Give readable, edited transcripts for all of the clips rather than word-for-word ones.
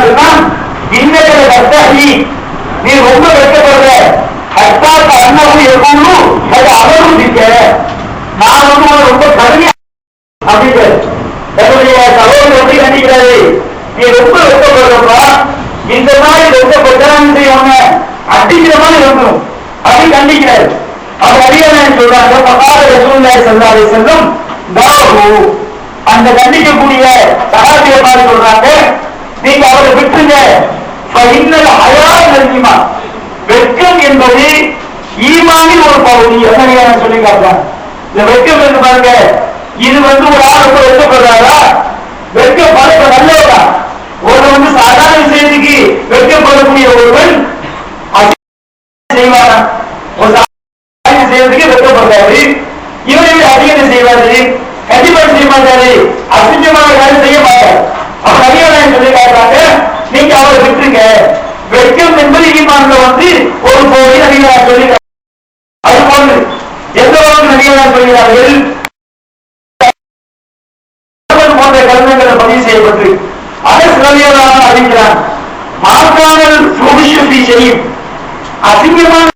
சொன்னான், இன்னைக்கு கஷ்டாகி நீ ரொம்ப வெட்கப்படுற கஷ்டாக்க அண்ணவும் எப்பவும் அது அவரும் நிற்க நான் வந்து ரொம்ப கடுமையா அப்படின்னு தன்னுடைய சகோதரர் எப்படி கண்டிக்கிறாரு, நீ ரொம்ப வெட்கப்படுறப்பா இந்த மாதிரி வெட்கப்பட்டான்னு செய்வாங்க அடிக்கிற மாதிரி இருக்கணும் அப்படின்னு கண்டிக்கிறாரு. அவர் அறியாமல் சொல்றாங்க, பகாத சூழ்நிலை செல்லாதே செல்லும் தாகு அந்த கண்டிக்கக்கூடிய சகாபியை பார்த்து சொல்றாங்க, நீங்க அவரை விட்டுங்க. இன்னொரு அழகாக நெருங்கிமா வெட்கம் என்பது ஈமானின் ஒரு பகுதி என்ன சொல்லி காட்டுறாங்க. இந்த வெட்கம் என்று பாருங்க, இது வந்து ஒரு ஆள் ரொம்ப வெட்கப்படுறாரா, வெட்கப்பட நல்லவரா, ஒரு வந்து சாதாரண விஷயத்துக்கு வெட்கப்படக்கூடிய ஒருவன் செய்வாரா, ஒரு சாதாரண செய்யறதுக்கு வெட்கப்படுறாரு, இவரை அதிகம் செய்வாரு, கண்டிப்பாக செய்ய மாட்டாரு, அசிங்கமான காரியம் செய்ய மாட்டார். அவர் அதிகம் சொல்லி காட்டுறாங்க, நீங்க அவரை விட்டுருங்க. வெட்கம் என்பது ஈமான்ல வந்து ஒரு போதை அதிகம் சொல்லி அது போன்று எந்த அளவுக்கு அதிகம் சொல்கிறார்கள் போன்ற கருத்துக்களை பதிவு செய்யப்பட்டு அதை சிலவியலாக அறிகிறார். மாற்றாமல் சுபிஷுபி செய்யும் அசிங்கமான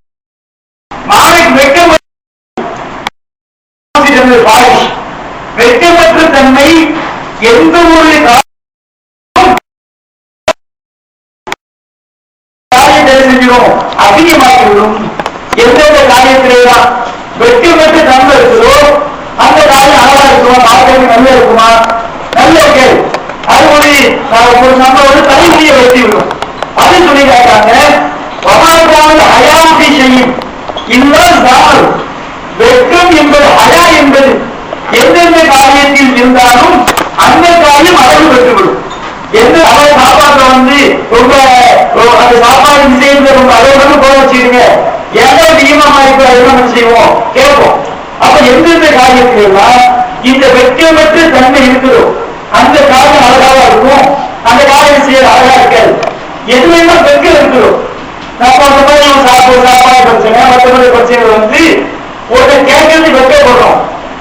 வெட்கம் வெட்கமற்ற தன்மை எந்த ஒரு காரியத்தை செஞ்சிடும் அதிகமாகிவிடும். எந்தெந்த காரியத்திலேதான் வெட்கமற்ற தன்மை இருக்குதோ அந்த காரியம் அழகா இருக்குமா, பார்க்கறது நல்லா இருக்குமா, நல்ல கேள்வி. அது ஒரு நம்ம ஒரு தலைமுறையை வெட்டி விடும். அது சொல்லி கேட்டாங்க, அயாசி செய்யும் இல்லாமல் வெட்கம் என்பது அயா என்பது எந்தெந்த காரியத்தில் இருந்தாலும் அந்த காரியம் அளவு பெற்றுவிடும். எந்த அளவு சாப்பாட்டுல வந்து ரொம்ப அந்த சாப்பாடு விஷயத்துல ரொம்ப அளவு போக வச்சுருங்க, ஏதோ நியமமா இருக்கிற என்ன செய்வோம் கேட்போம். அப்ப எந்தெந்த காரியத்திலாம் இந்த வெட்கமற்ற தன்மை இருக்கிறோ அந்த காரியம் அழகாக இருக்கும், அந்த காரியம் செய்ய அழகா இருக்காது. எதுவும் வெட்கம் இருக்கிறோம் நம்ம அந்த மாதிரி சாப்பாடு பிரச்சனை மற்றபடி பிரச்சனை வந்து ஒரு கேட்கறது வெட்கப்படுறோம்.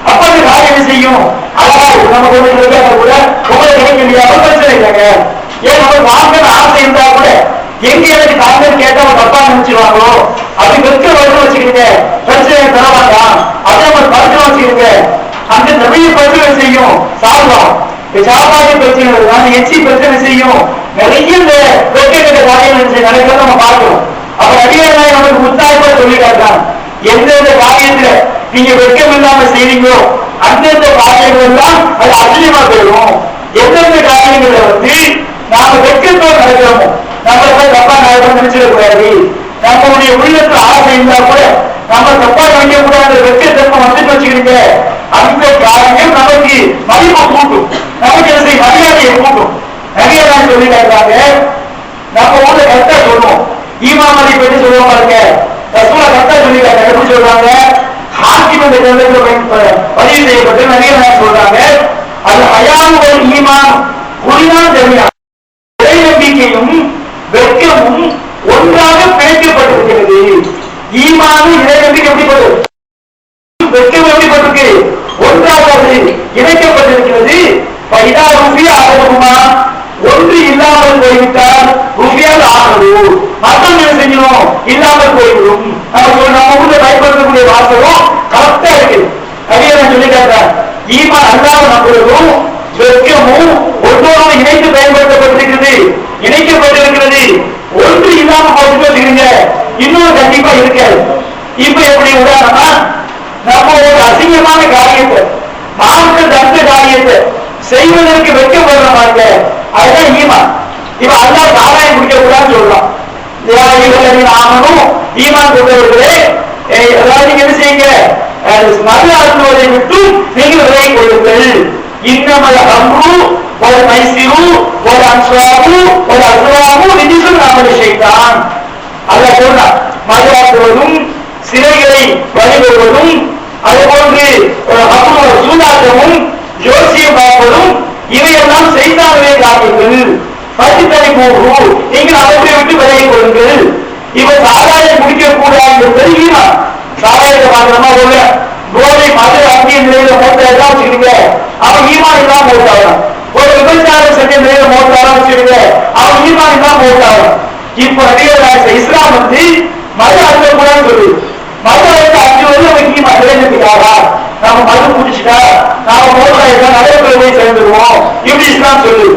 அப்ப அந்த காரியம் செய்யும் அழகா இருக்கும். நம்ம கொஞ்சம் கூட உங்களை கிடைக்க முடியாத பிரச்சனை இல்லைங்க. ஏன் நம்ம வாங்க ஆசை இருந்தா கூட எங்க எனக்கு தாங்கள் கேட்டா தப்பா நினைச்சிருவாங்களோ அப்படி வெட்க வருது வச்சுக்கிங்க பிரச்சனை தர வேண்டாம். அதை நம்ம பழக்கம் வச்சுக்கிங்க அந்த நிறைய பிரச்சனை செய்யும். சாப்பிடும் சாப்பாடு பிரச்சனை தான் எச்சி பிரச்சனை செய்யும். நிறைய இந்த வெட்கக்கிட்ட காரியம் நடக்கிறத நம்ம பார்க்கணும். அப்ப அதிகாரி நமக்கு முத்தாய்ப்பா சொல்லி காட்டான், எந்தெந்த காரியத்துல நீங்க வெட்கம் இல்லாம செய்வீங்களோ அந்தந்த காரியங்கள் எல்லாம் அது அதிகமா போயிடும். எந்தெந்த காரியங்களை வந்து நாம வெட்கத்தோடு நடக்கிறோமோ நம்ம தப்பா நினைச்சிடக்கூடாது. நம்மளுடைய உள்ளத்துல ஆசை இருந்தா கூட நம்ம தப்பா நினைக்க கூடாது. வெட்கத்தன்மை வந்து வச்சுக்கிட்டு அந்த காரியம் நமக்கு மதிப்பை கூட்டும், நமக்கு மரியாதையை கூட்டும். நிறைய தான் சொல்லி காட்டுறாங்க. நம்ம ஊர்ல கரெக்டா சொல்லுவோம், ஈமாமதி பற்றி சொல்லுவோம் பாருங்க, ரசூலா கரெக்டா சொல்லி காட்டுறாங்க. எப்படி சொல்றாங்க, ஹாக்கிம் என்ற கிரந்தத்தில் பதிவு செய்யப்பட்டு நிறைய நான் சொல்றாங்க, அது அயான் ஒரு ஈமான் குறிதான் தெரியும். இறை நம்பிக்கையும் வெட்கமும் ஒன்றாக பிணைக்கப்பட்டிருக்கிறது. ஈமானும் இறை நம்பிக்கை எப்படிப்பட்டது, வெட்கம் எப்படிப்பட்டிருக்கு, ஒன்றாக இணைக்கப்பட்டிருக்கிறது. ஒன்று இல்லாமல் போய்விட்டால் ருபியால் ஆனது மத்தம் என்ன செஞ்சணும் இல்லாமல் போய்விடும். நம்ம ஊர்ல பயன்படுத்தக்கூடிய வாசகம் கரெக்டா இருக்கு. அதிகம் சொல்லி காட்டுறார், ஈமான் அல்லாம நம்புறதும் வெட்கமும் ஒன்றோடு இணைத்து பயன்படுத்தப்பட்டிருக்கிறது, இணைக்கப்பட்டிருக்கிறது. ஒன்று இல்லாம போட்டுங்க, இன்னொரு கண்டிப்பா இருக்காது. இப்ப எப்படி உதாரணமா நம்ம ஒரு அசிங்கமான காரியத்தை மார்க்க தந்த காரியத்தை செய்வதற்கு வெட்கப்படுற மாட்ட, அதுதான் ஈமான். இப்ப அல்லாஹ் சாராயம் குடிக்க கூடாதுன்னு சொல்றோம். ஆமனும் ஈமான் கொண்டவர்களே, அதாவது நீங்க என்ன செய்யுங்க, மது அருந்துவதை விட்டு நீங்கள் விலகி கொள்ளுங்கள். இன்னமது அம்ரு ஒரு மைசிரு ஒரு அன்சாபு ஒரு அஸ்வாபு நிதிசம் நாம செய்தான். அதை சொல்றான், மது அருந்துவதும் சிலைகளை வழிபடுவதும் அதுபோன்று சூதாட்டமும் ஜோசியம் பார்ப்பதும் இவையெல்லாம் செய்தாலே காப்பீர்கள். பசித்தனை போகும், நீங்கள் அவற்றை விட்டு விலகிக் கொள்ளுங்கள். இப்ப சாராயம் குடிக்க கூடாது என்பது ஈமான். சாராயத்தை பார்க்கணுமா உள்ள போதை மது அந்நிய நிலையில மோட்டார் எல்லாம் வச்சுக்கிங்க, அவன் ஈமான் எல்லாம் மோட்டாரான். ஒரு விபச்சாரம் செஞ்ச நிலையில மோட்டாரா வச்சுக்கிங்க, அவன் ஈமான் போட்டாங்க. இப்ப இஸ்லாம் வந்து மது அருந்தக்கூடாதுன்னு சொல்லுது. மது அருந்த 5 வருடம் வைக்கீமா இளைஞத்துக்காக நம்ம மது குடிச்சுட்டா நாம மோட்டாயிட்டா நடைமுறை போய் சேர்ந்துருவோம் இப்படி இஸ்லாம் சொல்லுது.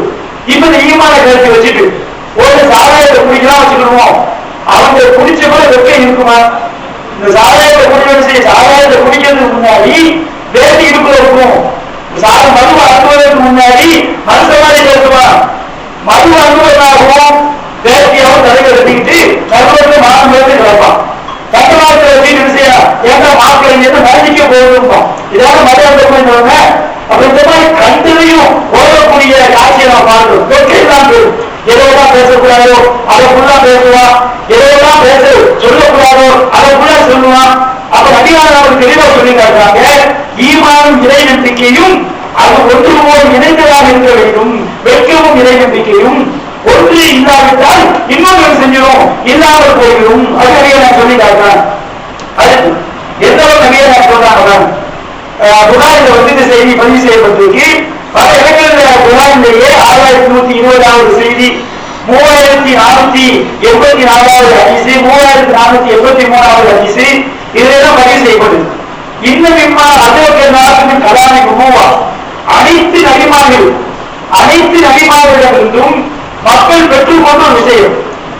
இப்ப இந்த ஈமான கருத்து வச்சுட்டு ஒரு சாராயத்தை குடிக்கலாம் வச்சுக்கிடுவோம். அவங்க குடிச்ச கூட வெப்பம் இருக்குமா? இந்த சாராயத்தை குடிச்சு சாராயத்தை குடிக்கிறதுக்கு முன்னாடி வேட்டி இடுப்புல இருக்கும். மது அனுபவதற்கு முன்னாடி மனுஷமாரி இருக்குமா? மது அனுபவமாகவும் வேட்டியாவும் தலைவர் கட்டிக்கிட்டு கருவத்தை மாதம் பேருந்து கிடப்பான். கட்டுமானத்தை வச்சுட்டு செய்யலாம். ஏன்னா மாப்பிள்ளை மரணிக்க போயிருப்போம். இதாவது மது அனுபவம். அப்ப இந்த மாதிரி கண்டுலையும் ஓடக்கூடிய காட்சியை நாம் பார்க்கிறோம். வெற்றிதான் எதெல்லாம் பேசக்கூடாதோ அதை ஃபுல்லா பேசுவான், எதெல்லாம் பேச சொல்லக்கூடாதோ அதை ஃபுல்லா சொல்லுவான். அப்ப நபிகள் அவர்கள் தெளிவா சொல்லி காட்டுறாங்க, ஈமானும் இறை நம்பிக்கையும் அது ஒன்று போல் இணைந்ததாக இருக்க வேண்டும். வெட்கமும் இறை நம்பிக்கையும் ஒன்று இல்லாவிட்டால் இன்னொன்று செஞ்சிடும், இல்லாமல் போய்விடும். அது நபிகள் சொல்லி காட்டுறான். அடுத்து எந்த ஒரு நபிகள் சொல்றாங்க, புகாரில் வந்து இந்த செய்தி பதிவு செய்யப்பட்டிருக்கு. பல இடங்களில் புகாரிலேயே 6120வது செய்தி, 3484வது ஹதீஸ், 3483வது ஹதீஸ் இதெல்லாம் பதிவு செய்யப்படுது. இன்னும் இம்மா அதுவெல்லாம் கலாமி மூவா அனைத்து நபிமார்களிடமிருந்தும் மக்கள் பெற்றுக்கொண்ட ஒரு விஷயம்.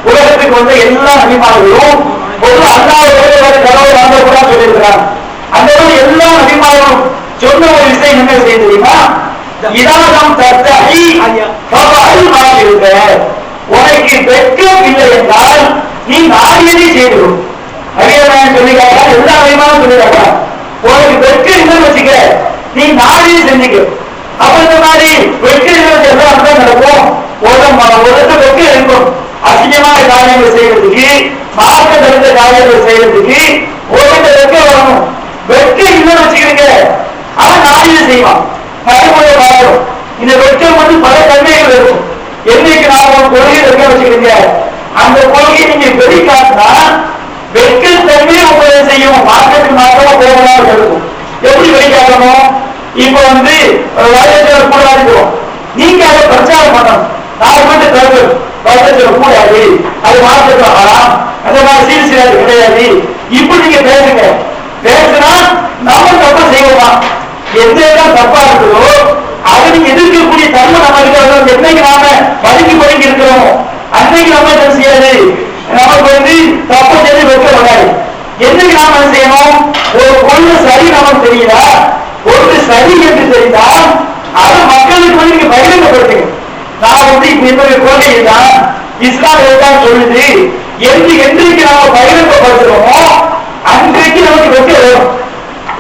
உலகத்துக்கு வந்த எல்லா நபிமார்களும் ஒரு அல்லாஹ் கடவுள் கூட சொல்லியிருக்கிறார். அந்த எல்லா நபிமார்களும் சொன்ன ஒரு விஷயம் என்ன செய்ய தெரியுமா? இதானம் தத்தகி இருக்க உனக்கு வெட்கம் இல்லை என்றால் நீ நாடியதை செய்துடும். அரியமான சொல்லிக்காக எல்லா நபிமாரும் சொல்லிக்காங்க, உனக்கு வெட்கம் இல்லைன்னு வச்சுக்க நீ நாடியை செஞ்சுக்க. அப்ப இந்த மாதிரி வெட்கம் எல்லாம் நடக்கும். உலகத்தை வெட்கம் இருக்கும். அசிங்கமான காரியங்கள் செய்யறதுக்கு, மார்க்க தடுத்த காரியங்கள் செய்யறதுக்கு உலகத்தை வெட்கம் வரணும். வெட்கம் இல்லைன்னு வச்சுக்கிறீங்க, அவன் நாடியை செய்வான். நடைமுறை பார்க்கிறோம். இந்த வெட்கம் வந்து பல தன்மைகள் இருக்கும். என்னைக்கு நாம ஒரு கொள்கையை வெட்க வச்சுக்கிறீங்க, அந்த கொள்கையை நீங்க வெளிக்காட்டினா வெட்கத்தன்மையை உங்களை செய்யும். மார்க்கத்துக்கு மாற்றமா போகலாம் இருக்கும். எப்படி வெளிக்காட்டணும்? இப்ப வந்து வரதட்சணை கூடாது, நீங்க அதை பிரச்சாரம் பண்ணணும். நான் மட்டும் தருவது வரதட்சணை கூடாது, அது மார்க்கத்தில் ஆகலாம், அந்த மாதிரி சீர்சியாது கிடையாது, இப்படி நீங்க பேசுங்க. பேசுனா நம்ம தப்ப செய்வோமா? எந்த இடம் தப்பா இருக்குதோ அதை நீங்க எதிர்க்கக்கூடிய தன்மை நம்ம இருக்கிறோம். என்னைக்கு நாம பதுக்கி இருக்கிறோமோ அன்னைக்கு நம்ம என்ன செய்யாது, நமக்கு வந்து தப்ப செய்து வைக்க வராது. என்னைக்கு நாம என்ன செய்யணும்? ஒரு பொண்ணு சரி நமக்கு தெரியுதா, ஒன்று சரி என்று தெரிந்தால் அதை மக்களுக்கு வந்து நீங்க பகிரங்கப்படுத்துங்க. நான் வந்து இப்ப என்னுடைய கொள்கை தான் இஸ்லாம் தான் சொல்லுது என்றைக்கு நாம பகிரங்கப்படுத்துறோமோ அன்றைக்கு நமக்கு வெற்றி வரும்.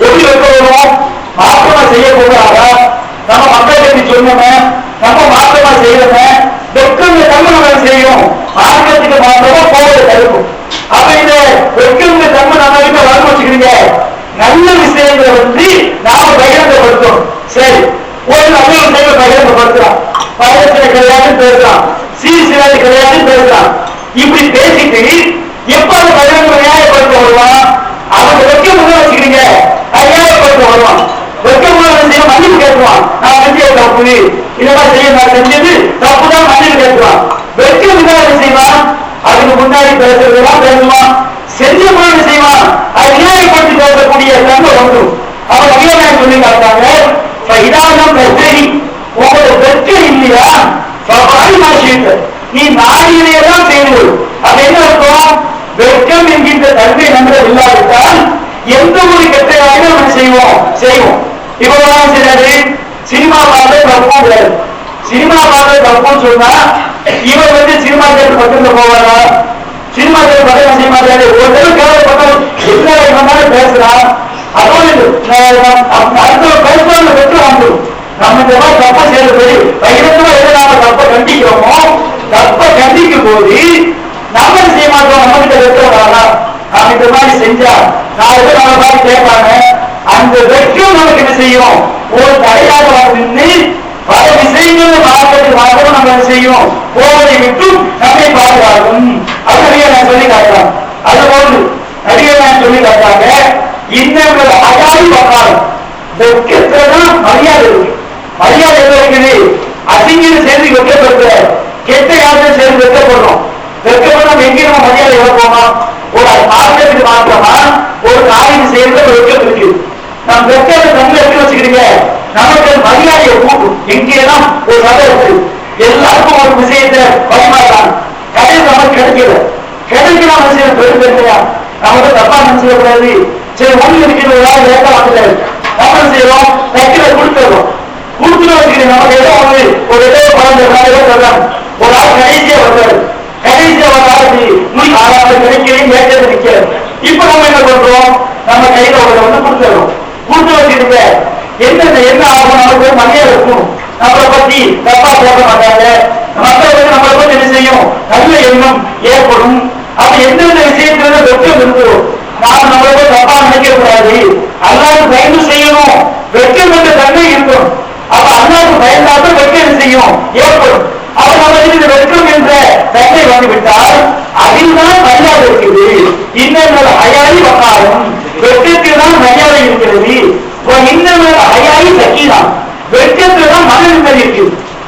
எப்படி வெற்றி வரும்? மாற்றமா செய்யக்கூடாதா? நம்ம மக்கள் பற்றி சொன்னோமே, நம்ம மாற்றமா செய்யறோமே, வெக்கம் தன்மை நம்ம செய்யும். மாற்றத்துக்கு மாற்றமா போவதை தடுக்கும். அப்ப இந்த வெக்கம் தன்மை நம்ம கிட்ட வர வச்சுக்கிறீங்க. நல்ல விஷயங்களை வந்து நாம பகிரங்கப்படுத்தும். சரி, ஒரு நல்ல விஷயங்களை பகிரங்கப்படுத்தலாம், பகிரத்தை கிடையாது பேசலாம், சீர்சிராது கிடையாது பேசலாம். இப்படி பேசிட்டு எப்ப அந்த பகிரங்க நியாயப்படுத்த வருவான்? அவங்க வெக்கம் வச்சுக்கிறீங்க, நியாயப்படுத்த வருவான். மன்னிப்பு கேட்குவான். நான் செஞ்ச தப்பு, இதெல்லாம் செய்ய நான் செஞ்சது தப்புதான், மன்னிப்பு கேட்குவான். வெட்கம் என்ன செய்வான்? அதுக்கு முன்னாடி பேசுறதெல்லாம் பேசுவான், செஞ்ச முன்னாடி செய்வான். அது நியாயப்படுத்தி பேசக்கூடிய தன்மை வந்துடும். அவன் அதிகமாக சொல்லி காட்டாங்க, இதானம் பிரச்சனை உங்களோட வெட்கம் இல்லையா, நீ நாடியதையெல்லாம் செய்து. அது என்ன இருக்கும்? வெட்கம் என்கின்ற தன்மை நம்ம இல்லாவிட்டால் எந்த ஒரு கெட்டையாக நம்ம செய்வோம். இவ்வளவுதான் செய்யாது. சினிமா பார்த்து தப்பும் கிடையாது. சினிமா பார்த்து தப்புன்னு சொன்னா இவர் வந்து சினிமா தேட்டர் பக்கத்துல போவாரா? சினிமா தேட்டர் பக்கம் செய்ய மாட்டாரு. ஒரு தடவை கேவலப்பட்டவர் என்ன பேசுறான், அதோடு அடுத்த பேசுவாங்க வெற்றி வந்துடும். நம்ம இந்த மாதிரி தப்ப செய்யறது பகிரங்கமா எதை நாம தப்ப கண்டிக்கிறோமோ, தப்ப கண்டிக்கும் போது நம்ம செய்ய மாட்டோம். நம்ம கிட்ட வெற்றி வரானா? நாம இந்த மாதிரி செஞ்சா நான் எதை நம்ம மாதிரி கேட்பாங்க. அந்த வெற்றியும் நமக்கு என்ன செய்யும்? ஒரு தடையாக வந்து பல விஷயங்கள் மாற்றத்துக்கு நம்ம என்ன செய்யும்? போவதை விட்டு நம்மை பாதுகாக்கும். அது நடிகர் சொல்லி காட்டுறாங்க. அது போன்று நடிகர் சொல்லி காட்டுறாங்க, இன்னொரு அகாதி வக்காலம் வெட்கத்தான் மரியாதை இருக்கு. மரியாதை எங்க இருக்குது? அசிங்கன்னு சேர்ந்து வெட்கப்படுத்த, கெட்ட யாரும் சேர்ந்து வெட்கப்படுறோம். வெட்கப்படும் எங்கே நம்ம மரியாதை இழப்போமா? ஒரு மார்க்கெட்டுக்கு மாற்றமா ஒரு காரியம் செய்யறது வெட்கம் இருக்கு. நம்ம வெட்கத்தை தன்மை எடுத்து வச்சுக்கிறீங்க, நமக்கு மரியாதையை கூட்டும். எங்கேதான் ஒரு சதை இருக்கு, எல்லாருக்கும் ஒரு விஷயத்தை பரிமாறாங்க, கடையில் நமக்கு கிடைக்கல, கிடைக்கலாம் விஷயம் பெரும் பெருமையா நமக்கு தப்பா நினைச்சிடக்கூடாது. சரி ஒண்ணு இருக்கிறது லேட்டா வந்துட்டாரு, நம்ம செய்யறோம் தைக்கிற கொடுத்துறோம், கொடுத்துட்டு வச்சுக்கிறீங்க. நமக்கு ஏதோ ஒரு ஏதோ பழம் சொல்றாங்க, ஒரு ஆள் கடைசியா வந்தாரு, கடைசியா வந்தாரு முன் ஆளாவது கிடைக்கிறேன் ஏற்றது நிக்கிறது. இப்ப நம்ம என்ன பண்றோம், நம்ம கையில ஒரு கொடுத்துறோம், கொடுத்து வச்சுருக்க என்ன ஆகும், நமக்கு ஒரு மரியாதை இருக்கும், நம்மளை பத்தி தப்பா பேச மாட்டாங்க, மக்கள் வந்து நம்மளை பத்தி என்ன செய்யும், நல்ல எண்ணம் ஏற்படும். அப்ப எந்தெந்த விஷயத்துல வெட்கம் இருக்கும், நாம நம்மளை போய் தப்பா நினைக்க கூடாது, அல்லாஹ்வுக்கு பயந்து செய்யணும், வெட்கம் என்ற தன்மை இருக்கும். அப்ப அல்லாஹ்வுக்கு பயந்தாலும் வெட்கம் செய்யும் ஏற்படும். அப்ப நம்ம இந்த வெட்கம் என்ற தன்மை வந்துவிட்டால் அதில்தான் மரியாதை இருக்குது. இன்னொரு அயாயி வக்காரம், வெட்கத்தில் தான் மரியாதை இருக்கிறது. இன்னொரு அயாயி சக்கீதான், வெட்கத்தில் தான் மன நிம்மதி இருக்கு.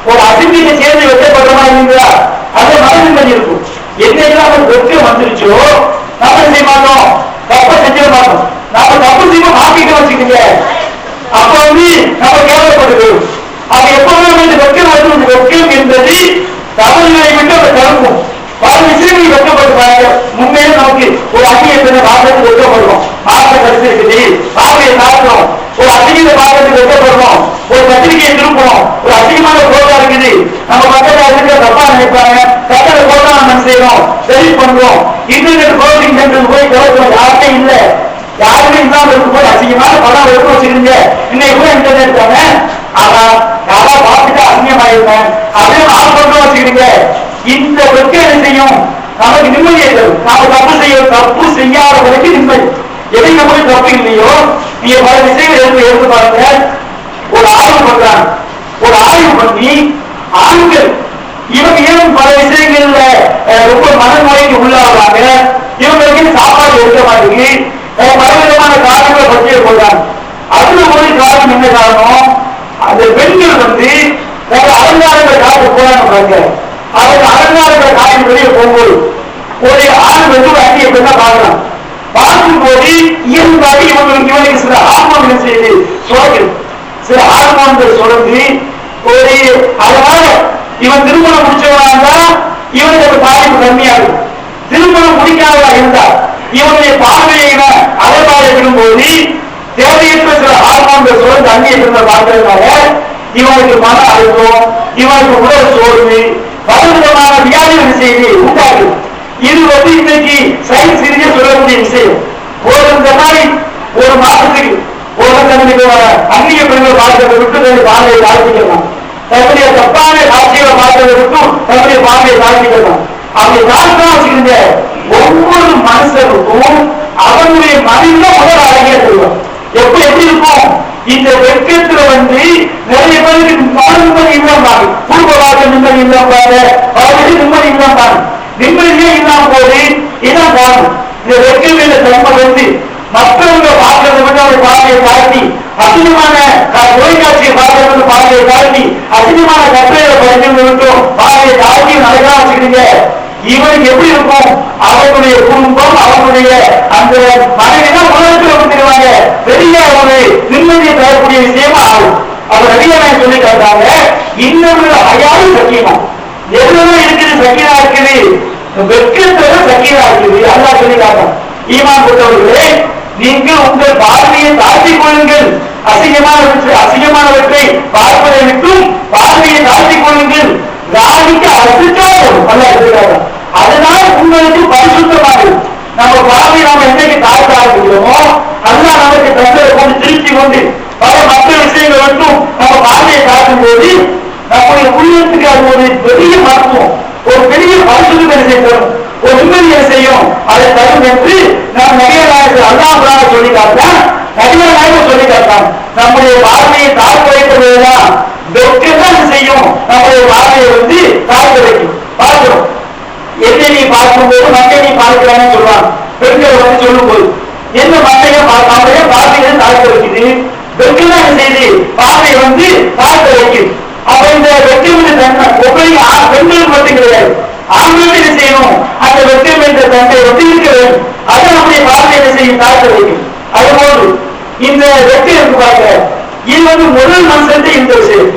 ஒரு அசிங்கத்தை சேர்ந்து வெட்டப்படுறமா இல்லைங்களா, அந்த மன நிம்மதி இருக்கும். என்னைக்கு அவன் வெட்கம் வந்துருச்சோ நம்ம செய்ய மாட்டோம், தப்ப செஞ்சிட மாட்டோம். நம்ம தப்பு செய்ய மாட்டிக்க வச்சுக்கீங்க, அப்ப வந்து நம்ம கேவலப்படுது. அது எப்பவுமே வெட்கம் வந்து வெட்கம் என்பது தவறுகளை விட்டு அதை தடுக்கும். பல விஷயங்கள் வெட்கப்பட்டு பாருங்க. முன்னே நமக்கு ஒரு அசிங்கத்தை பார்க்கறதுக்கு வெட்கப்படுறோம், மாற்ற கருத்து இருக்குது, பார்வையை காட்டுறோம், ஒரு அசிங்கத்தை பார்க்கறதுக்கு வெட்கப்படுறோம், ஒரு பத்திரிகையை திருப்பணும், ஒரு அசிங்கமான போட்டா இருக்குது, நம்ம பக்கத்துல இருக்கிற தப்பா நினைப்பாங்க, கட்டளை போட்டா நம்ம செய்யறோம், சரி பண்றோம். இன்டர்நெட் ப்ரௌசிங் சென்டர் போய் கவர்மெண்ட் யாருமே இல்லை, யாருமே இல்லாம இருக்கும் போது அசிங்கமான படம் எடுத்து வச்சிருங்க. இன்னைக்கு கூட இன்டர்நெட் தானே, ஆனா யாரா பார்த்துட்டு அசிங்கமாயிருந்தேன் அப்படின்னு ஆள் கொண்டு வச்சுக்கிறீங்க. இந்த வெட்கம் என்ன செய்யும், நமக்கு நிம்மதியை தரும். நாம தப்பு செய்யாதவர்களுக்கு நிம்மதி. எதை நமக்கு தப்பு இல்லையோ நீங்க பல விஷயங்கள் எடுத்து பாருங்க. ஒரு ஆய்வு பண்றாங்க, ஒரு ஆய்வு பண்ணி ஆண்கள் இவங்க ஏன் பல விஷயங்கள்ல ரொம்ப மனநோய்க்கு உள்ளாடுறாங்க, இவங்களுக்கு சாப்பாடு எடுக்க மாட்டேங்குது, பலவிதமான காரணங்களை பற்றிய போடுறாங்க. அதுல ஒரு காரணம் என்ன காரணம், அந்த பெண்கள் வந்து அலங்காரங்கள் காட்டு போறாங்க பாருங்க. அவங்க அலங்காரங்கள் காட்டு வெளியே போகும்போது ஒரு ஆண் வந்து ஒரு அந்நிய பெண்ணா பார்க்கலாம். பார்க்கும்போது இயல்பாக இவனுக்கு சில ஹார்மோன்கள் செய்து சுரக்குது, சில ஹார்மோன்கள் சுரந்து ஒரு அதனால இவன் திருமணம் முடிச்சவனா இருந்தா இவனுக்கு ஒரு பாதிப்பு கம்மியாகும். திருமணம் முடிக்காதவா இருந்தா இவனுடைய பார்வையை அலைபாடு இருக்கும்போது தேவையற்ற சில ஹார்மோன்கள் சுரந்து அந்நிய பெண்ணை பார்க்கறதுனால இவனுக்கு மன அழுத்தம், இவனுக்கு உடல் சோர்வு, பலவிதமான வியாதிகள் செய்தி உண்டாகுது. இது வந்து இன்னைக்கு சயின்ஸ் ரீதியா சொல்லக்கூடிய விஷயம். இந்த மாதிரி ஒரு மாசத்துக்கு ஒரு தன்னுடைய அந்நிய பெண்கள் பார்க்கறதை விட்டு தன்னுடைய பார்வையை தாழ்த்திக்கலாம், தன்னுடைய தப்பான காட்சிகளை பார்க்கறதை விட்டும் தன்னுடைய பார்வையை தாழ்த்திக்கலாம். அப்படி தாழ்த்தா வச்சுக்கிங்க ஒவ்வொரு மனுஷனுக்கும் அவனுடைய மனித முதல் அழகிய சொல்லுவோம். எப்படி இருக்கும், இந்த வெட்கத்துல வந்து நிறைய பேருக்கு நிம்மதி இல்லாம குடும்ப வாழ்க்கை நிம்மதி இல்லாம அவர்களுக்கு நிம்மதி இல்லாம நிம்மதியே இல்லாம போது இதான் காரணம். இந்த வெட்கவில்லை தன்மை வந்து மற்றவங்க பார்க்கறத விட்டு அவங்க பார்வையை தாழ்த்தி, அசிங்கமான தொலைக்காட்சியை பார்க்கறது பார்வையை தாழ்த்தி, அசிங்கமான கட்டுரைகளை படிக்கிறது விட்டும் பார்வையை தாழ்த்தி நடக்கா வச்சுக்கிறீங்க. இவனுக்கு எப்படி இருக்கும், அவர்களுடைய குடும்பம் அவர்களுடைய அந்த மனைவிதான் உலகத்தில் கொடுத்துருவாங்க, பெரிய ஒரு நிம்மதியை தரக்கூடிய விஷயமா ஆகும். அவர் நிறைய சொல்லி காட்டாங்க. இன்னொரு அயாவது சக்கியமா எதுவும் இருக்குது, சக்கியமா இருக்குது, வெட்கத்தோட சக்கியமா இருக்குது. அல்லாஹ் சொல்லி காட்டான், ஈமான் கொண்டவர்களே நீங்கள் உங்கள் பார்வையை தாழ்த்திக் கொள்ளுங்கள், அசிங்கமானவற்றை பார்ப்பதை விட்டும் பார்வையை தாழ்த்திக் கொள்ளுங்கள், ராணிக்கு அசுத்தம் அல்ல எடுத்துக்காங்க. அதனால் உங்களுக்கு பரிசுத்தமாகும். நம்ம பார்வை நாம என்னைக்கு தாழ்த்த ஆரம்பிக்கிறோமோ அதெல்லாம் நமக்கு தங்களை கொண்டு திருச்சி கொண்டு பல மற்ற விஷயங்கள் மட்டும் நம்ம பார்வையை தாழ்த்தும் போது நம்முடைய உள்ளத்துக்கு அது ஒரு பெரிய மருத்துவம், ஒரு பெரிய பரிசுத்தம் செய்யும், ஒரு நிம்மதியை செய்யும். அதை தரும் என்று நாம் நிறைய நாயகர் அல்லாஹ் சொல்லி காட்டான், நிறைய நாயகர் சொல்லி காட்டான். நம்முடைய பார்வையை தாழ்த்த வைப்பதுதான் வெட்கம் செய்யும், நம்முடைய பார்வையை வந்து தாழ்த்த வைக்கும். பார்க்கிறோம், என்னை நீ பார்க்கும்போது மற்ற நீ பார்க்கிறான்னு சொல்றாங்க. பெண்கள் வந்து சொல்லும் போது என்ன மற்றைய பார்வையை தாழ்த்த வைக்குது, வெட்கம் என்ன செய்து பார்வையை வந்து தாழ்த்த வைக்குது. அப்ப இந்த வெட்கம் தன்மை பெண்களுக்கு மட்டும் கிடையாது, ஆண்களும் என்ன செய்யணும், இந்த வெற்றி இருக்கு பாருங்க, இது முதல் மனுஷன் இந்த விஷயம்.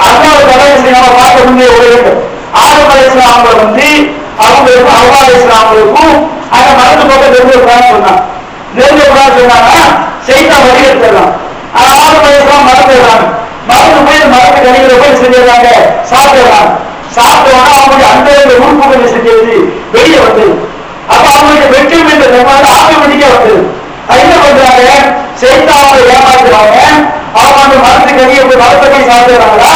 அல்லாஹ் தலைவரை நம்ம பார்க்க முன்னே ஒரு ஆதம் அலைஹிஸ்ஸலாம் அவங்களுக்கு ஹவ்வா அலைஹிஸ்ஸலாமுக்கும் அந்த மரத்து பக்கம் நெருங்கக்கூடாதுன்னு சொன்னாங்க. நெருங்கக்கூடாதுன்னு சொன்னாங்கன்னா செய்தா வழி எடுத்துடலாம். ஆதம் அலைஹிஸ்ஸலாம் மறந்துடுறாங்க. மறந்து போய் மரத்து கனிகளை போய் செஞ்சிடறாங்க, சாப்பிடுறாங்க. சாப்பிட்டோம்னா அவங்களுடைய அந்த உறுப்புகளை செஞ்சது வெளியே வந்தது. அப்ப அவங்களுக்கு வெட்கம் என்ற தன்மை ஆட்டோமேட்டிக்கா வந்தது. என்ன பண்றாங்க, செய்தாவை ஏமாத்துறாங்க. அவங்க அந்த மரத்து கனியை போய் மரத்தை போய் சாப்பிடுறாங்களா,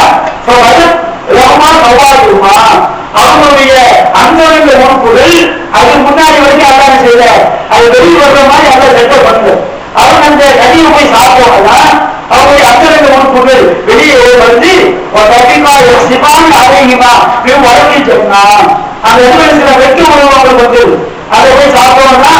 அவங்களுடைய அந்த உறுப்புகள் அது முன்னாடி வரைக்கும் அதான் செய்யல, அது வெளியே வர்ற மாதிரி அதை செட்டப் பண்ணல. அவங்க அந்த கனியை போய் சாப்பிட்டோம்னா அவங்களுடைய அந்த உறுப்புகள் வெளியே வந்து வழங்கி சொன்னா அந்த சில வெட்டு உணவு அவங்களுக்கு வந்து அதை போய் சாப்பிட்டோம்னா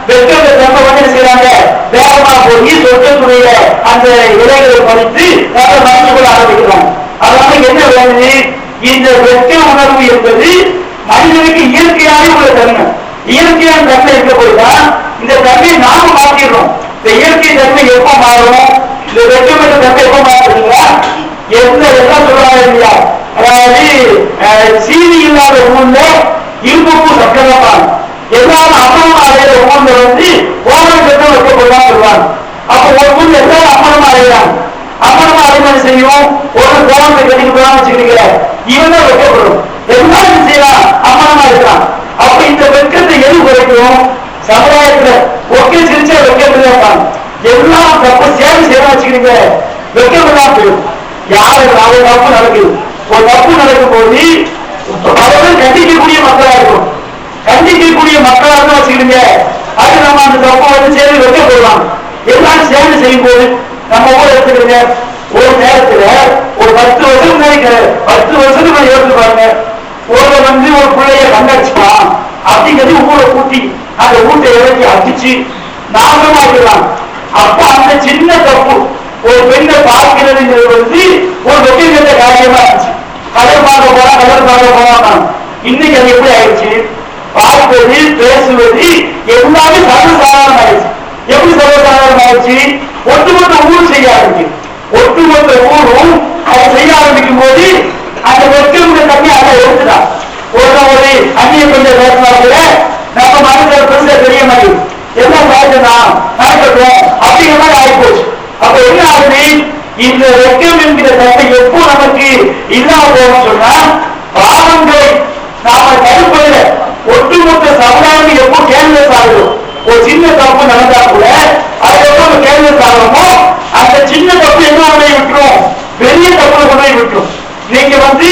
வெட்டு தன்மை வந்து செய்யறாங்க, வேகமா போய் சொற்கக்கூடிய அந்த இலைகளை பறித்து அதை மறைச்சு கொள்ள ஆரம்பிக்கிறாங்க. அதனால என்ன வேணுது, இந்த வெட்ட உணர்வு என்பது மனிதனுக்கு இயற்கையாக உள்ள தன்மை. இயற்கையான தன்மை இருக்க போய்தான் இந்த தன்மையை நாம மாற்றிடுறோம். இந்த இயற்கை தன்மை எப்ப மாறும், இந்த வெட்டமற்ற தன்மை எப்ப மாறுறீங்களா, எந்த எல்லாம் சொல்றாங்க இல்லையா, அதாவது சீனி இல்லாத ஊர்ல இரும்புப்பு சக்கரப்பான் எல்லாரும் அம்மனமா அடையிற ஊர்ல வந்து ஓரம் கட்டம் வைக்கப்படலாம் சொல்லுவாங்க. அப்ப ஒரு ஊர்ல எல்லாரும் அம்மனமா அடைகிறாங்க. அம்மனமா அடைமணி செய்யும் ஒரு கோலத்தை கட்டிக்கு போறான்னு வச்சுக்கிறீங்க, இவன் தான் வைக்கப்படும். எல்லாரும் செய்யலாம், அம்மனமா இருக்கலாம். அப்ப இந்த வெட்கத்தை எது குறைக்கும், சமுதாயத்துல ஒக்கே சிரிச்சா வைக்கப்படாங்க. எல்லாம் தப்பு சேர்ந்து செய்யலாம் வச்சுக்கிறீங்க, வைக்கப்படாம போயிடும். யாருக்கு நாலு தப்பு நடக்குது, ஒரு தப்பு நடக்கும் போது அவர்கள் கண்டிக்கக்கூடிய மக்களா இருக்கும். கண்டிக்கக்கூடிய மக்களா இருந்தா வச்சுக்கிடுங்க, அது நம்ம அந்த தப்பை வந்து சேர்ந்து வைக்க போடலாம். எல்லாரும் சேர்ந்து செய்யும் போது நம்ம ஊர் எடுத்துக்கிறீங்க, ஒரு நேரத்துல ஒரு 10 வருஷம் முன்னாடி 10 வருஷத்துக்கு முன்னாடி யோசிச்சு பாருங்க, ஊர்ல வந்து ஒரு பிள்ளைய கண்டடிச்சுக்கலாம் அப்படிங்கிறது ஊரை கூட்டி அந்த ஊட்டை இறக்கி அடிச்சு நாசமா இருக்கலாம். அப்ப அந்த சின்ன தப்பு ஒரு பெண்ணை பார்க்கிறதுங்கிறது வந்து ஒரு வெற்றிகட்ட காரியமா இருந்துச்சு. கலர் பார்க்க போனா கலர் பார்க்க போனா இன்னைக்கு அது எப்படி ஆயிடுச்சு, பார்ப்பது பேசுவது எல்லாமே சர்வசாதாரணம் ஆயிடுச்சு. எப்படி சர்வசாதாரணம் ஆயிடுச்சு, ஒட்டுமொத்த ஊர் செய்ய ஆரம்பிச்சு. ஒட்டுமொத்த ஊரும் அதை செய்ய ஆரம்பிக்கும் போது அந்த வெற்றியுடைய தன்மை அதை எடுத்துதான். ஒரு அந்நிய கொஞ்சம் பேசினா கூட நம்ம மனசுல பெருசா தெரிய மாட்டேங்குது, என்ன பேசலாம் நடக்கட்டும் அப்படிங்கிற மாதிரி ஆகிப்போச்சு. அப்ப என்ன ஆகுது, இந்த வெட்கம் என்கிற தன்மை எப்போ நமக்கு இல்லாம போகணும்னு சொன்னா பாவங்களை நாம தடுப்பதில்லை. ஒட்டுமொத்த சமுதாயம் எப்போ கேள்விஸ் ஆகும், ஒரு சின்ன தப்பு நடந்தா கூட அதை எப்போ கேள்விஸ் ஆகணுமோ அந்த சின்ன தப்பு என்ன கொண்டு விட்டுரும், பெரிய தப்பு கொண்டு விட்டுரும். நீங்க வந்து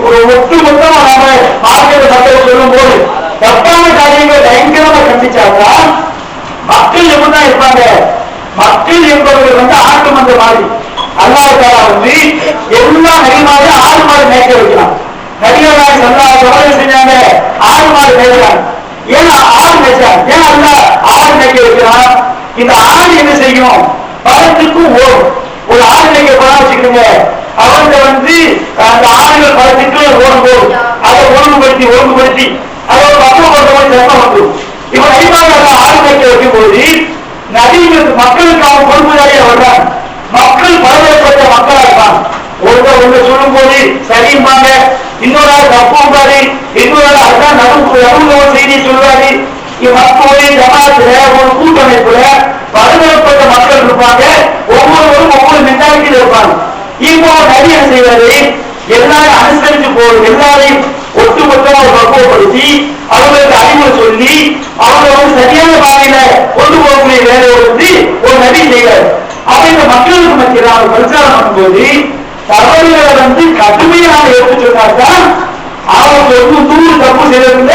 ஒரு ஒட்டுமொத்தமா நாம மார்க்கெட் சட்டத்தை சொல்லும் போது தப்பான காரியங்களை பயங்கரமா கண்டிச்சாதான் மக்கள் எப்படிதான் இருப்பாங்க. மக்கள் என்பவர்கள் வந்து ஆட்டு மந்த மாதிரி அல்லாஹ் தஆலா வந்து எல்லா நபிமாரையும் ஆடு மாடு மேய்க்க வைக்கலாம். நபிகளாய் ஸல்லல்லாஹு செஞ்சாங்க, ஆடு மாடு மேய்க்கிறாங்க. ஏன்னா ஆடு மேய்ச்சாங்க, ஏன் அல்லாஹ் ஆடு மேய்க்க வைக்கிறான். இந்த ஆடு என்ன செய்யும், பழத்துக்கும் ஓடும். ஒரு ஆடு மேய்க்க போனா வச்சுக்கோங்க, அவங்க வந்து அந்த ஆடுகள் பழத்துக்கு ஓடும் போது அதை ஒழுங்குபடுத்தி அதை ஒரு பக்கம் போட்ட சட்டம் வந்துடும். இப்ப நபிமார்கள் ஆடு மேய்க்க வைக்கும் போது நபிகளுக்கு மக்களுக்கு அவங்க பொறுப்புதாரியா வர்றாங்க. மக்கள் பலதரப்பட்ட மக்களா இருப்பாங்க. ஒருத்தர் ஒன்று சொல்லும் போது சரிம்பாங்க, இன்னொரு ஆள் தப்பும்பாரு, இன்னொரு ஆள் அதுதான் நடுவு செய்தி சொல்லுவாரு. மக்களோட ஜமாத்துல ஒரு கூட்டமைப்புல பலதரப்பட்ட மக்கள் இருப்பாங்க. ஒவ்வொருவரும் ஒவ்வொரு மென்டாலிட்டியில இருப்பாங்க. இப்போ நபி என்ன செய்வாரு, எல்லாரும் அனுசரிச்சு போறது, எல்லாரையும் ஒட்டுமொத்தமா பக்குவப்படுத்தி அவங்களுக்கு அறிவுரை சொல்லி அவங்க வந்து சரியான பாதையில கொண்டு போகக்கூடிய வேலையை வந்து ஒரு நபி செய்வார். அப்ப இந்த மக்களுக்கு மத்தியில் அவர் பிரச்சாரம் பண்ணும்போது தவறுகளை வந்து கடுமையாக எடுத்து சொன்னால்தான் அவங்க வந்து 100 தப்பு செய்யறதுல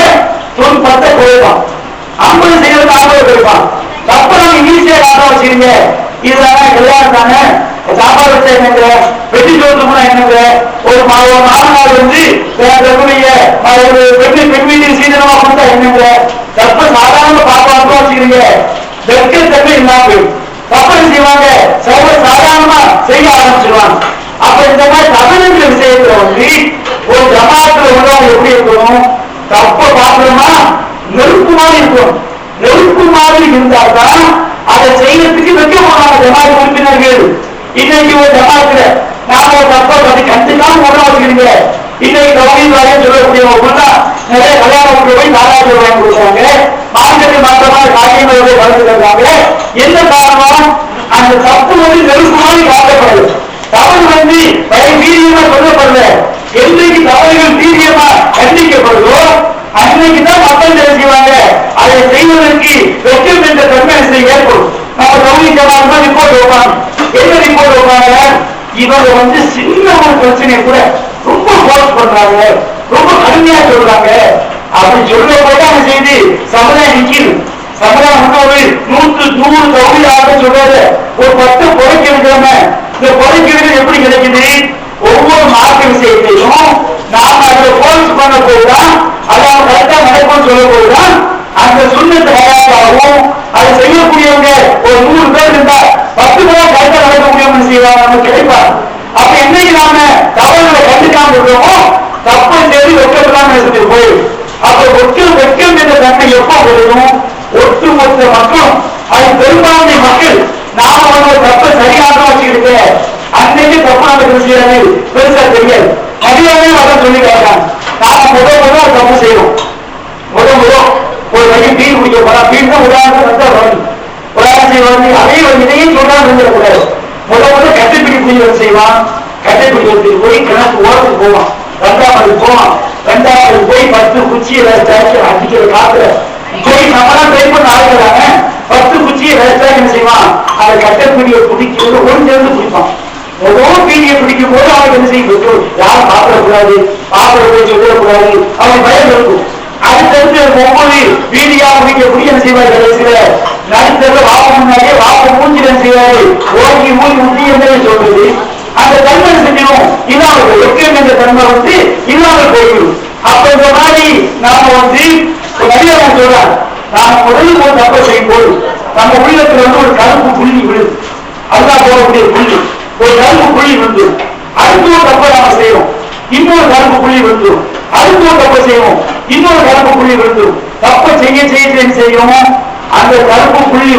10 குறைப்பான், 50 செய்யறது 50 குறைப்பான். தப்பு நம்ம ஈஸியா காட்ட வச்சுருங்க, இதுதானே கல்யாணம் தானே, சாப்பாடு வச்சா என்னங்க, வெட்டி சோத்து போனா என்னங்க, ஒரு மாமனார் வந்து பெண் வீட்டில் சீதனமா கொடுத்தா என்னங்க, தப்பு சாதாரண பாப்பாங்க வச்சுக்கிறீங்க, வெட்கத்தன்மை இல்லாம போயிடும். தப்பு செய்வாங்க, சர்வ சாதாரணமா செய்ய ஆரம்பிச்சிருவாங்க. அப்ப இந்த மாதிரி தவறுங்கிற விஷயத்துல வந்து ஒரு ஜமாத்துல உள்ளவங்க எப்படி இருக்கணும், தப்ப பாக்குறோமா நெருப்பு மாதிரி இருக்கணும். நெருப்பு மாதிரி இருந்தால்தான் அதை செய்யறதுக்கு வைக்க போனாங்க ஜமாத் உறுப்பினர்கள். இன்னைக்கு ஒரு ஜமாத்துல நாம ஒரு தப்பை பத்தி கண்டுக்காம உள்ள வச்சுக்கிறீங்க. இன்னைக்கு தௌஹீத் வாரியம் சொல்லக்கூடியவங்க நிறைய கல்யாணத்துக்கு போய் நாராஜர் வாங்கி கொடுக்குறாங்க, மார்க்கெட்டு மாற்றமான காரியங்களை வளர்த்து தருவாங்க. என்ன காரணம்? அந்த தப்பு நெருக்கமாக காட்டப்படுது, தவறு வீரியமா சொல்லப்படல. என்றைக்கு தவறுகள் வீரியமா கண்டிக்கப்படுதோ அன்னைக்குதான் மக்கள் செய்வாங்க. அதை செய்வதற்கு வெற்றி என்ற தன்மை ஏற்படும். நம்ம தௌஹீத் ஜமாத் ரிப்போர்ட் வைப்பாங்க. என்ன ரிப்போர்ட் வைப்பாங்க? இவங்க சின்ன ஒரு பிரச்சனையை கூட ரொம்ப போஸ்ட் பண்றாங்க, ரொம்ப கடுமையா சொல்றாங்க. அப்படி சொல்ல போய் அந்த செய்தி சமுதாயம் நிற்கிது. சமுதாயம் 100 தௌஹீத் சொல்றாரு. ஒரு 10 புறக்கி இருக்கிறோம். இந்த புறக்கிறது எப்படி கிடைக்குது? ஒவ்வொரு மார்க்க விஷயத்தையும் நாம அதை போஸ்ட் பண்ண போதுதான், அதை அவங்க கரெக்டா நடக்கும்னு சொல்ல போதுதான் அந்த சுண்ணத்தை ஹயாத்தாகவும் அதை செய்யக்கூடியவங்க ஒரு 100 பேர் இருந்தா 10 பேர் கரெக்டா நடக்கக்கூடியவங்க செய்வாங்க, நமக்கு கிடைப்பாங்க. அப்ப என்னைக்கு நாம தவறுகளை கண்டுக்காம இருக்கிறோமோ தப்பை செய்து வெட்கப்படாம போயிடும். அப்ப வெட்கம் என்ற தன்மை எப்ப வரும்? ஒட்டுமொத்த மக்களும், அது பெரும்பான்மை மக்கள் நாம வந்து தப்பை சரியாக வச்சுக்கிட்டு அன்னைக்கு தப்பு நடக்கிறது செய்யறது பெருசா தெரியாது. அதிகாரமே அதை சொல்லி கேட்கிறாங்க. நாம முதல் தப்பு செய்யறோம். முதல் ஒரு வழி பீன் குடிக்க போறா, பீன் தான் உதாரணம் செய்வாங்க. அதே இதையும் சொல்றாங்க கூடாது. முதல் கட்டைப்பிடி குடிகள் செய்வான். கட்டைப்பிடி போய் கிணத்து ஓரத்துக்கு போவான். 2வது போவான். 2வது போய் 10 குச்சியை அடிக்கிற காத்துல போய் நம்மளாம் ட்ரை பண்ண ஆளுகிறாங்க. 10 குச்சியை என்ன செய்வான்? அதை கட்டைப்பிடியை குடிக்கிறது ஒன்று சேர்ந்து குடிப்பான். முதல் பீடியை பிடிக்கும் போது அவனுக்கு என்ன செய்யும்? யாரும் சாப்பிடக்கூடாது, சாப்பிட சொல்லக்கூடாது, அவனுக்கு பயம் இருக்கும். அடுத்தடுத்து ஒவ்வொரு பீடியா குடிக்கக்கூடிய என்ன செய்வார்கள்? சில நடுத்தர வாப்ப முன்னாடியே வாப்ப மூஞ்சில செய்வாரு ஓகி ஊட்டி என்று சொல்றது. அந்த தன்மை செஞ்சிடும் இல்லாமல் வெக்கம் என்ற தன்மை இல்லாமல் போயிடும். அப்ப இந்த மாதிரி நாம நிறைய சொல்றாங்க. நாம முதலில் ஒரு தப்பை செய்யும் போது நம்ம உள்ளத்துல ஒரு கருப்பு புள்ளி விழுது. அதுதான் போடக்கூடிய புள்ளி. ஒரு கருப்பு புள்ளி வந்து அடுத்த ஒரு தப்பை நாம செய்வோம், இன்னொரு கருப்பு புள்ளி வந்துடும். அடுத்த ஒரு தப்பை செய்வோம், இன்னொரு கருப்பு புள்ளி வந்துடும். தப்பை செய்ய செய்யும் அந்த கருப்பு புள்ளி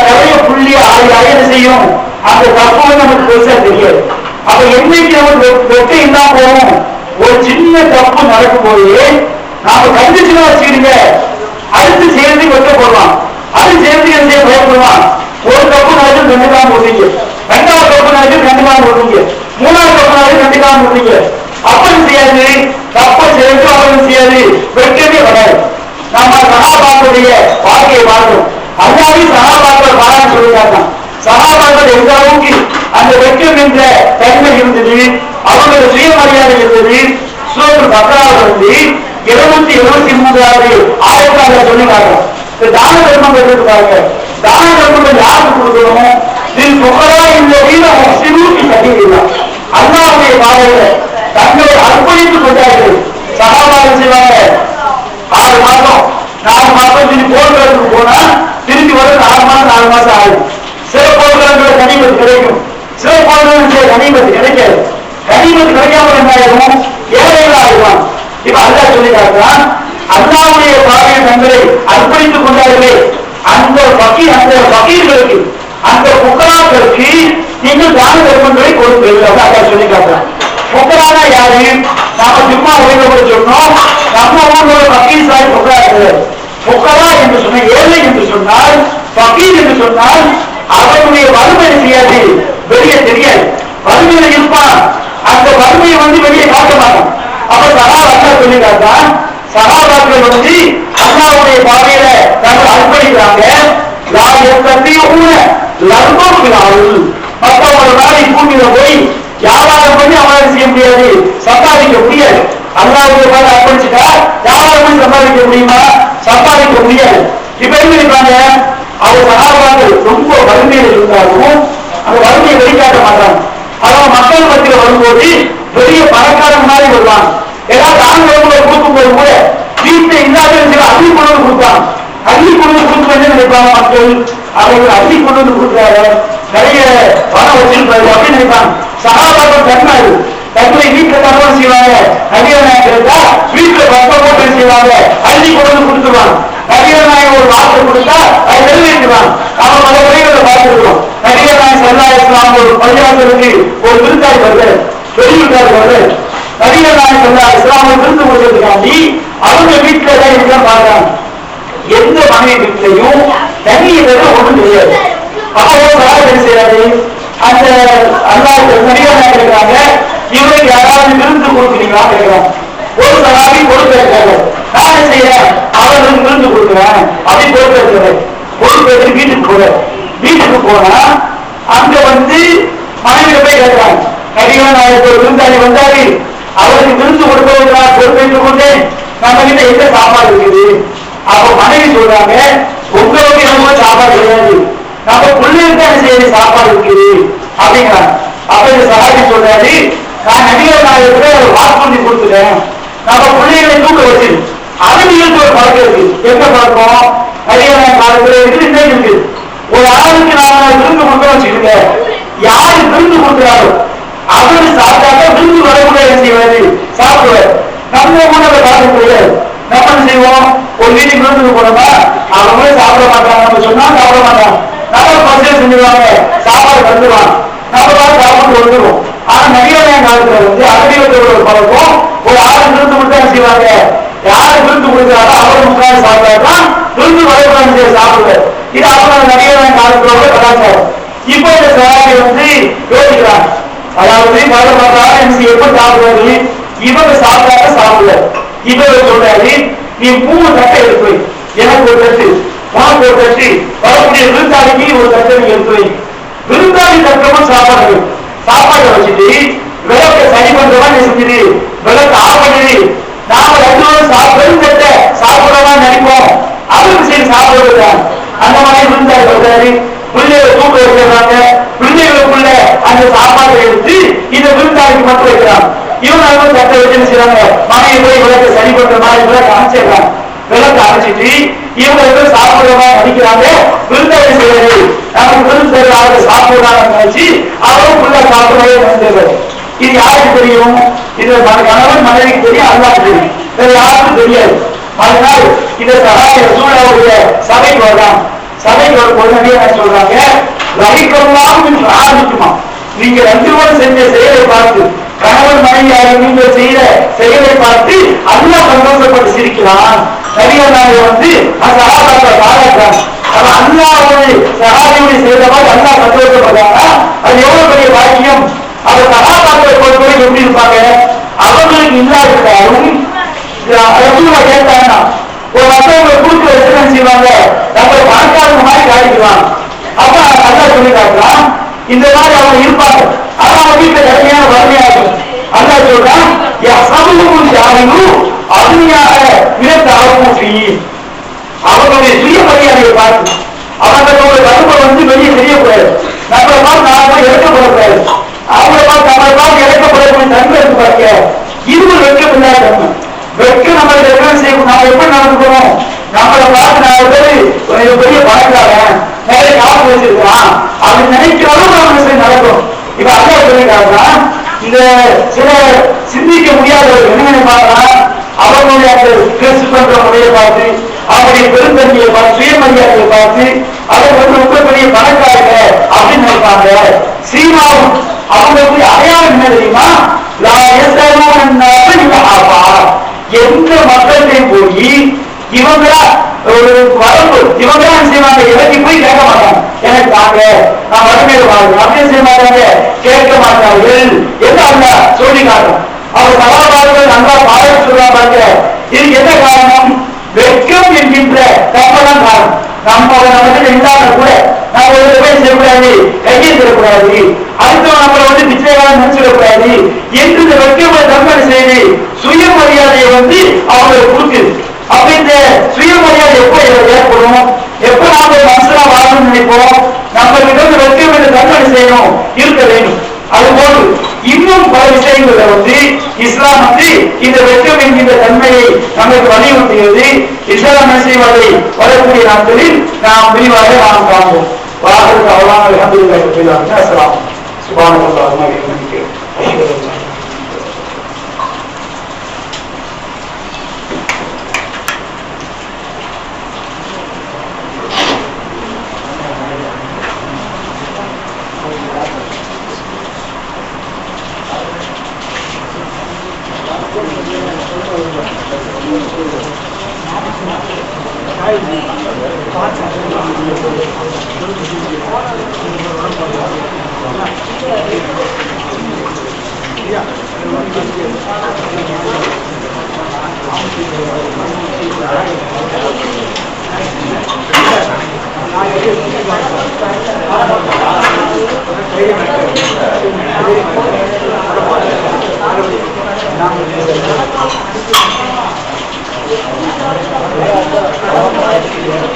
நிறைய புள்ளி என்ன செய்யும்? அந்த தப்பு நமக்கு பெருசா தெரியாது. அப்ப என்னைக்கு நமக்கு வெட்டை இல்லாம போகும்? ஒரு சின்ன தப்பு நடக்கும் போது நாம கண்டிச்சுனா வச்சுக்கிடுங்க, அடுத்து சேர்ந்து வெட்ட போடுவான், அது சேர்ந்து என்ன செய்ய பயப்படுவான். ஒரு தப்பு நடக்கும் கண்டுக்காம போடுறீங்க, 2வது தப்பு நடக்கும் கண்டுக்காம போடுறீங்க, 3வது தப்பு நடக்கும் கண்டுக்காம போடுறீங்க. அப்படி செய்யாது, தப்ப சேர்ந்து அவரும் செய்யாது, வெட்டவே வராது. நம்ம சகாபாக்களுடைய வாழ்க்கையை பார்க்கிறோம். அல்லாஹ் சகாபாக்கள் வாழன்னு சொல்லிட்டாங்க. சகாபாக்கள் எந்த அளவுக்கு அந்த வெட்கம் என்ற தன்மை இருந்தது, அவங்களோட சுயமரியாதை இருந்தது. சூரத்துல் பக்ராவில் 273வது ஆயத்தால சொல்லிட்டாங்க. தான தர்மங்கள் இருக்காங்க. தான தர்மங்கள் யாருக்கு கொடுக்கணும்? இதில் புகழா இந்த வீரம் சிறுக்கு கட்டிடலாம். அல்லாஹ்வுடைய பாதையில தங்களை அர்ப்பணித்துக் கொண்டார்கள். சகாபாக்கள் செய்வாங்க 6 மாசம் 4 மாசம் திரும்பி போர்க்களத்துக்கு போனா திரும்பி வர 4 மாசம் ஆகும். சில போர்க்களங்கள கனிமத்து கிடைக்கும், சில போர்க்களங்கள் கனிமத்து கிடைக்காது. கனிமத்து கிடைக்காம என்ன ஆகும்? ஏழைகளா ஆகுவான். இப்ப அல்லாஹ் சொல்லிட்டாங்க, அல்லாஹ்வுடைய பாதையில் தங்களை அர்ப்பணித்துக் கொண்டார்களே அந்த பகீர்களுக்கு, அந்த புகராக்களுக்கு நீங்கள் தான தர்மங்களை கொடுப்பீர்கள். அல்லாஹ் சொல்லிட்டாங்க. புகரானா யாரு? நாம சும்மா உலக சொன்னோம். நம்ம ஊரோட பகீர் சாய் புகரா. புகரா என்று சொன்ன ஏழை என்று சொன்னால், பகீர் என்று சொன்னால் அவருடைய வறுமை செய்யாது, வெளியே தெரியாது. வறுமையில இருப்பான், அந்த வறுமையை வெளியே காட்ட மாட்டான். அப்ப சகாபாக்கள் சொல்லிட்டாங்க, சகாபாக்கள் அல்லாஹ்வுடைய பாதையில தங்கள் அர்ப்பணிக்கிறாங்க. மற்றவங்க நாளை பூமியில போய் வியாபாரம் பண்ணி அவனால செய்ய முடியாது, சம்பாதிக்க முடியாது. அல்லாஹ்வுடைய பாதை அர்ப்பணிச்சுட்டா வியாபாரம் பண்ணி சம்பாதிக்க முடியுமா? சம்பாதிக்க முடியாது. இப்ப என்ன இருப்பாங்க? அவர் சகாபாக்கள் ரொம்ப வறுமையில இருந்தாலும் அந்த வறுமையை வெளிக்காட்ட மாட்டாங்க. அவங்க மக்கள் மத்தியில் வரும்போது பெரிய பணக்காரன் மாதிரி வருவாங்க. ஏதாவது ஆண்களை கொடுக்கும் போது கூட வீட்டை இல்லாத அள்ளி கொண்டு வந்து கொடுப்பாங்க. அள்ளி கொண்டு வந்து கொடுத்து நினைப்பாங்க மக்கள், அவர்கள் அள்ளி கொண்டு வந்து கொடுக்குறாரு, நிறைய பணம் வச்சிருப்பாரு அப்படின்னு நினைப்பாங்க. சகாபாக்கள் தன்னாரு தங்களை வீட்டுல தகவல் செய்வாங்க. நபிகள் நாயகம் இருந்தா வீட்டுல பக்கம் போட்டு செய்வாங்க, அள்ளி கொண்டு வந்து கொடுத்துருவாங்க. நபிகள் நாயகம் ஒரு வார்த்தை கொடுத்தா அதை நிறைவேற்றுவாங்க. இஸ்லாமிய விருந்து கொடுக்கறதுக்காண்டி அவங்க வீட்டுல தான் இருக்கலாம் பாக்குறாங்க. எந்த மனைவி வீட்டிலையும் தனி இதெல்லாம் ஒண்ணும் கிடையாது. என்ன செய்யறாரு, அந்த அல்லாஹ் நபியாக இருக்கிறாங்க, இவருக்கு யாராவது விருந்து கொடுக்குறீங்களா கேட்கிறாங்க. ஒரு சலாமி பொறுப்பேற்கிறாங்க. நான் என்ன செய்யறேன், அவர்களுக்கு விருந்து கொடுக்குறேன் அப்படி பொறுப்பேற்கிறேன். பொறுப்பேற்று வீட்டுக்கு போறேன். வீட்டுக்கு போனா அங்க மனைவியை போய் கேட்கிறாங்க, நபியா நாயகம் ஒரு விருந்தாளி வந்தாரு, அவருக்கு விருந்து கொடுப்பதற்கு நான் பொறுப்பேற்றுக் கொண்டேன், நம்ம கிட்ட எந்த சாப்பாடு இருக்குது? அப்ப மனைவி சொல்றாங்க, உங்களுக்கு நம்ம சாப்பாடு கிடையாது, நம்ம பிள்ளைகளுக்கு என்ன செய்ய சாப்பாடு இருக்குது அப்படிங்கிறாங்க. அப்ப இந்த சகாபி சொல்றாரு, நான் நபிகள் நாயகத்துல ஒரு வாக்குறுதி கொடுத்துட்டேன், நம்ம பிள்ளைகளை தூக்க வச்சு அவங்களுக்கு ஒரு பழக்கம் இருக்கு. எந்த பழக்கம்? நபிகள் நாயக காலத்துல இருக்கு, இன்னும் இருக்கு. ஒரு ஆளுக்கு நாம விருந்து கொடுக்க வச்சுருக்க, யாரு விருந்து கொடுக்கிறாரோ அவரு சாப்பிட்டாக்க விருந்து வரக்கூட என்ன செய்வாரு, சாப்பிடுவார். நம்ம உணவை பார்க்க முடியாது. நம்ம என்ன செய்வோம், ஒரு வீட்டுக்கு விருந்துக்கு போனோமா அவங்களே சாப்பிட மாட்டாங்க, நம்ம சொன்னா சாப்பிட மாட்டாங்க, நம்ம பசங்க செஞ்சுருவாங்க, சாப்பாடு வந்துடுவாங்க, நம்ம தான் சாப்பிட்டு வந்துடுவோம். ஆனா நபிகள் காலத்துல அரபியத்தோட ஒரு பழக்கம், ஒரு ஆளு விருந்து கொடுத்தா என்ன செய்வாங்க, யாரு விருந்து கொடுக்கிறாரோ அவரு முக்கால் சாப்பிட்டாதான் விருந்து வரக்கூடாது சாப்பிடுவார். இது அவங்க நபிகள் காலத்தோட கலாச்சாரம். இப்போ இந்த சவாரி யோசிக்கிறாங்க, அதாவது எப்ப சாப்பிடுறது, இவங்க சாப்பிட்டாக்க சாப்பிடல. இவர் சொல்றாரு, நீ 3 தட்டை எடுத்து வை, எனக்கு ஒரு தட்டு, உனக்கு ஒரு தட்டு, வரக்கூடிய விருந்தாளிக்கு ஒரு தட்டை நீ எடுத்து வை. விருந்தாளி தட்டமும் சாப்பாடு சாப்பாட்டை வச்சுட்டு விளக்க சரி பண்றவா நீ செஞ்சுது, விளக்க ஆஃப் பண்ணிடு. நாம 2 வெறும் தட்டை சாப்பிடறவா நினைப்போம், அவருக்கு சரி சாப்பிடுறாங்க. அந்த மாதிரி விருந்தாளி சொல்றாரு, பிள்ளைகளை தூக்க வைக்கிறாங்க, பிள்ளைகளுக்குள்ள அந்த சாப்பாட்டை எடுத்து இந்த விருந்தாளிக்கு மட்டும் வைக்கிறாங்க. இவங்க தட்டை வச்சு செய்யறாங்க, மனைவி போய் விளக்க சரி பண்ற மாதிரி விளக்க அமைச்சிடுறாங்க. விளக்க அமைச்சிட்டு இவங்க சாப்பிடுறவா நடிக்கிறாங்க. விருந்தாளி செய்யறது நமக்கு விருந்து அவங்க சாப்பிடுறாங்க நினைச்சு அவரும் புள்ள சாப்பிடவே நினைச்சிருக்காரு. இது யாருக்கு தெரியும்? இது கணவன் மனைவிக்கு தெரியும், அல்லாஹ்வுக்கு தெரியும், வேற யாருக்கும் தெரியாது. அதனால் இந்த சூழலுடைய சபைக்கு வரலாம். சபைக்கு ஒரு உடனடியே சொல்றாங்க, ரஹிகல்லாஹு ஆரம்பிக்குமா, நீங்க 2 பேரும் செஞ்ச செயலை பார்த்து, கணவன் மனைவியாக நீங்கள் செய்த செயலை பார்த்து அல்லாஹ் சந்தோஷப்பட்டு சிரிக்கிறான். நபிகள் நாயகம் சஹாபாக்களை பாராட்டுறாங்க. அல்லாஹ்வுடைய சஹாபியுடைய செய்தவாறு அல்லாஹ் சந்தோஷப்படுறாங்க. அது எவ்வளவு பெரிய பாக்கியம். அந்த சஹாபாக்களை பொறுத்தவரை எப்படி இருப்பாங்க, அவங்களுக்கு இல்லாவிட்டாலும் கேட்டாங்கன்னா ஒரு மற்றவங்களை கொடுத்து வச்சு செய்வாங்க, நம்ம பணக்காரங்க மாதிரி காட்டிக்குவாங்க. அப்ப அல்லாஹ் சொல்லி காட்டுறான், இந்த மாதிரி அவங்க இருப்பாங்க, ஆனா அவங்க வீட்டுல கடுமையான வறுமையாகும். அல்லாஹ் சொல்றான், அருமையாக விரத்த ஆரம்பி அவங்களுடைய சுய மரியாதையை பார்த்து அவங்களோட கருப்பை வெளியே தெரியக்கூடாது. நம்மளை பார்த்து நாம இறக்கப்படக்கூடாது, அவங்கள பார்த்து நம்மளை பார்த்து இறக்கப்படக்கூடிய தன்மை இருக்கு பாருங்க. இருவர் வெட்கமில்லாத தன்மை. வெட்கம் நம்ம செய்யணும். நாம எப்படி நடந்துக்கணும், நம்மளை பார்த்து 4 பேர் பெரிய பணக்காரன் நிறைய காசு வச்சிருக்கான் அப்படின்னு நினைக்கிறாலும் நம்ம நடக்கும். இப்ப அல்லாஹ் சொல்லிட்டாங்க, இந்த சில சிந்திக்க முடியாதவர்கள் என்ன நினைப்பாங்கன்னா, அவர்களுடைய அந்த பேசு பண்ற முறையை பார்த்து, அவருடைய பெருந்தன்மையை பார்த்து, சுயமரியாதையை பார்த்து அதை ரொம்ப பெரிய பணக்காரங்க அப்படின்னு நினைப்பாங்க. சீமாவும் அவங்களுக்கு அடையாளம் என்ன தெரியுமா, எந்த மக்கள்கிட்டையும் போய் இவங்களா ஒரு வரம்பு, இவங்களா செய்வாங்க, இறங்கி போய் கேட்க மாட்டாங்க, எனக்கு தாங்க நான் வறுமையில வாழ்க்கை அப்படின்னு செய்ய மாட்டாங்க, கேட்க மாட்டார்கள். என்ன சொல்லி காட்டும். அவர் சகாபாக்கள் நல்லா பாராட்டு சொல்றாங்க. இதுக்கு என்ன காரணம்? வெட்கம் என்கின்ற தப்பதான் காரணம். நம்ம நமக்கு இல்லாத கூட நம்ம ஒரு போய் செய்யக்கூடாது, கையை தரக்கூடாது, அடுத்தவங்க நம்மளை நிச்சயமாக நினைச்சிடக்கூடாது என்று இந்த வெட்கத்தை தன்மை செய்து சுயமரியாதையை அவங்களுக்கு கொடுக்குது. அப்ப இந்த சுயமரியாதை எப்ப ஏற்படும், எப்ப நாம மனசுல வாழணும்னு நினைப்போம், நம்ம கிட்ட வெட்கம் என்ற தன்மை செய்யணும், இருக்க வேண்டும். அதுபோல் இன்னும் பல விஷயங்களை இஸ்லாம் இந்த வெட்கம் என்கின்ற தன்மையை நமக்கு வலியுறுத்துகிறது. இஸ்லாம் செய்வதை வரக்கூடிய நாட்களில் நாம் விரிவாக நாம் காண்போம். வாகனத்தை அவ்வளவு அல்ஹம்துலில்லாஹ். அஸ்ஸலாமு சுப்ஹானல்லாஹ். Thank you.